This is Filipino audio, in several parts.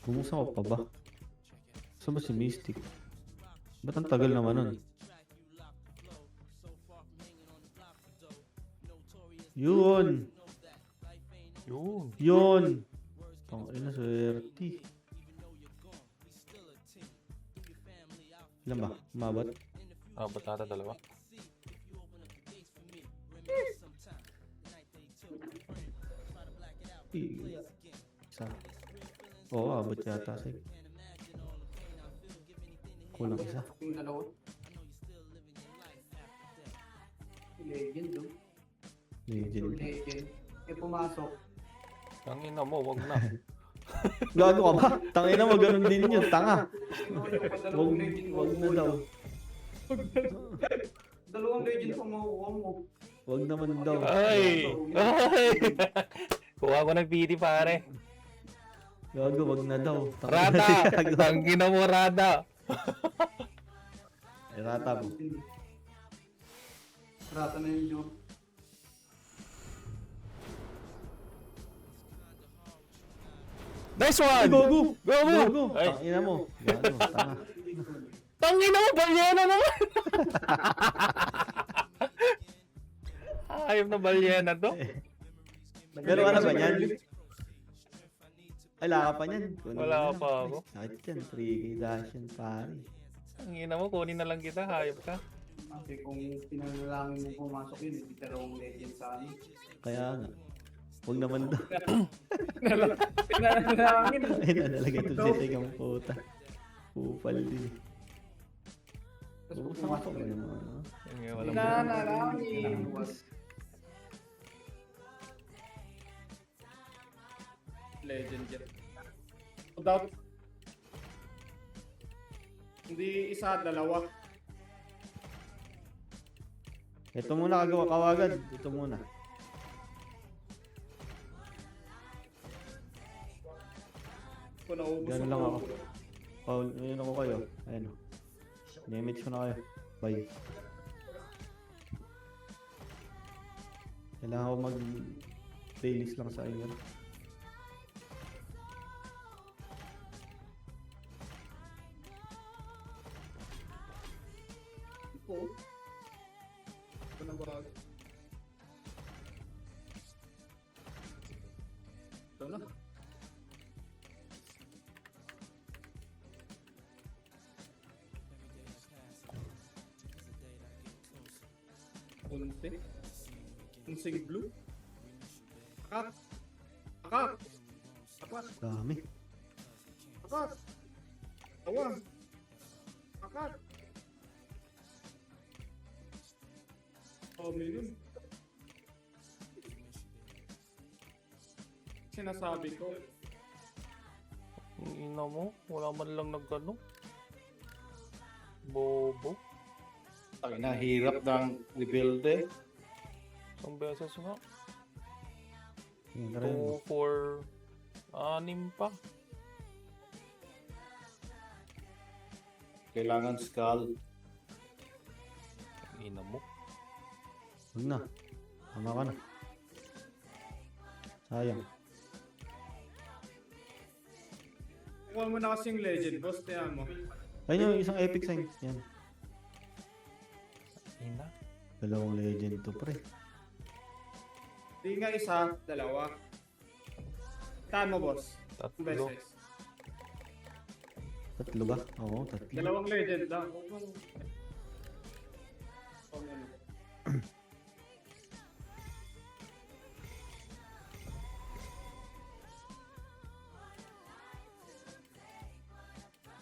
Bumusa ko pa ba? Saan ba si Mystic? Ba't ang tagal naman nun? Yun! Yun. Yun! Tangina, swerte. Ilan ba? Umabot? Ba't nata dalawa? Isa. Oo, abot yata sige. Kulang isa. Yung dalawa. Legend, oh. Yung Legend. legend. Eh, pumasok. Ang ina mo, wag na. Gago ka ba? Tangina mo, ganun din yun. Tanga. Dalawang legend Wag na daw. Dalawang legend pa makukuha mo. Wag naman daw. Ay! Ay! Kuha ko ng PD pare. Gago, wag na daw. Rata! Ang ina mo, Rata! Ay, rata mo. Rata na yung joke. Nice one! Gago! Gago! Gago! Ay. Tangina mo. Gago, tanga. Tangina mo, balyena naman! Ayop na balyena to. Pero ano ba yan? Ay, wala ka pa niyan. Kunin Wala mo na pa lang. ako. Sakit yan. 3K dash yan, pare. Ang ina mo, kunin na lang kita, hayop ka. Kasi kung pinanalangin mo pumasok yun, hindi dalawang legend sa amin. Kaya nga. Huwag naman daw. Pinanalangin. Ay, nadalagay ito si Teka mo puta. Pupal din. Tapos Oo, pumasok sakto yun. naman. ah. Walang Pinanalangin. Legend yan. Without hindi isa, dalawa. Ito muna kagawa kawagan. Ito muna. Kung naubos Gano'n lang ako. Paul, ayun ako kayo. Ayun. Damage ko na kayo. Bye. Kailangan ko mag-playlist lang sa inyo. ko. Ito na ba? Ito na. Unti. Unsing blue. Akak. Akak. Akak. Dami. Akak. Awa. Akak. Oh, million. Sinasabi ko. Ang ina mo, wala man lang nagkano. Bobo. Ang hirap ng rebuild eh. Isang beses nga. Tingnan ka rin. 2, 4, 6 pa. Kailangan skull. Ang ina mo. Huwag na. Tama ka na. Sayang. Kuha mo na kasing legend, boss. Tiyan mo. Ayun yung isang epic sign. Yan. Ina. Dalawang legend to pre. Di nga isa, dalawa. Tiyan mo, boss. Tatlo. Beses. Tatlo ba? Oo, tatlo. Dalawang legend lang. Huwag mong... Oh, ano.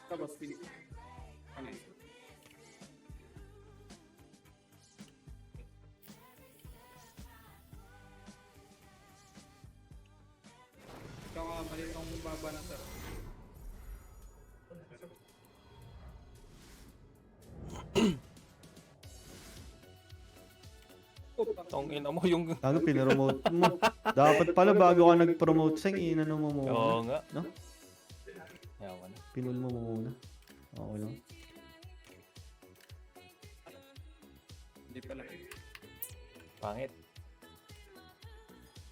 Tapos, pinig. Ano yun? Ikaw nga, mali kang baba na sa... Ang ina mo yung... Gago, pinromote mo. Dapat pala bago ka nag-promote sang, inano mo muna. Oo nga. No? Yaman. Pinul mo muna. Oo lang. Hindi pala. Pangit.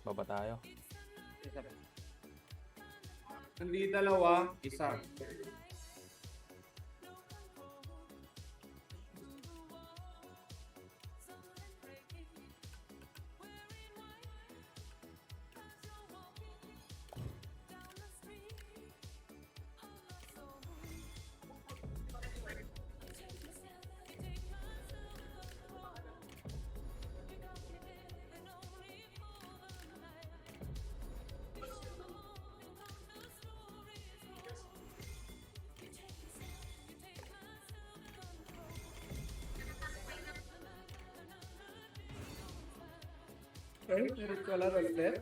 Baba tayo. Hindi dalawa, isa. Okay, meron ko laro ulit.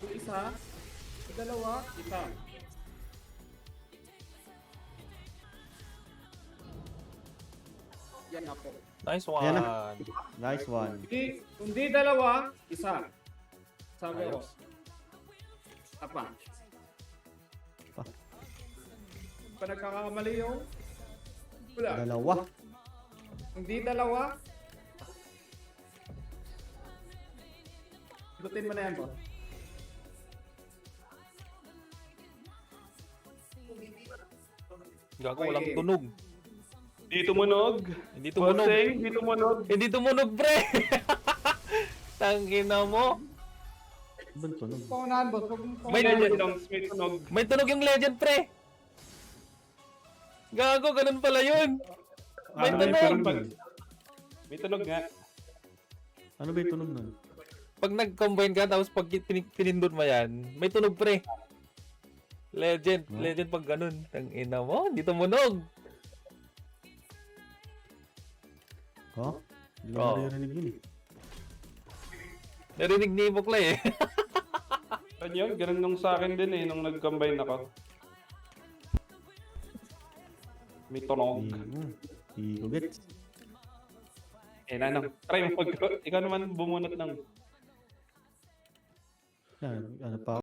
Yung isa, yung dalawa, isa. Yan na po. Nice one. Ayan Nice one. Hindi dalawa, isa. Sabi ko. Ayos. Apa. Pa. Pa nagkakamali yung wala. Dalawa. Hindi dalawa. Ikutin mo na yan, boss. Gago, walang tunog. Di tumunog. Hindi tumunog. Bossing, di tumunog. Hindi tumunog, pre! Tangina mo. Ba't tunog? Paunahan, boss. Huwag mo May Legend lang, may tunog. May tunog yung legend, pre! Gago, ganun pala yun. May Ano, tunog. pero may tunog nga. Ano ba yung tunog nun? Pag nag-combine ka, tapos pag pinindot mo yan, may tunog, pre. Legend. Huh? Legend pag ganun. Tangina mo, hindi tumunog. Ha? Hindi ko Oo. naririnig yun eh. Narinig ni Bukla eh. Ano yun? Ganun nung sa akin din eh, nung nag-combine ako. May tunog. Hindi ko gets. Eh, nanang, try mo ikaw naman bumunot ng Yan, ano pa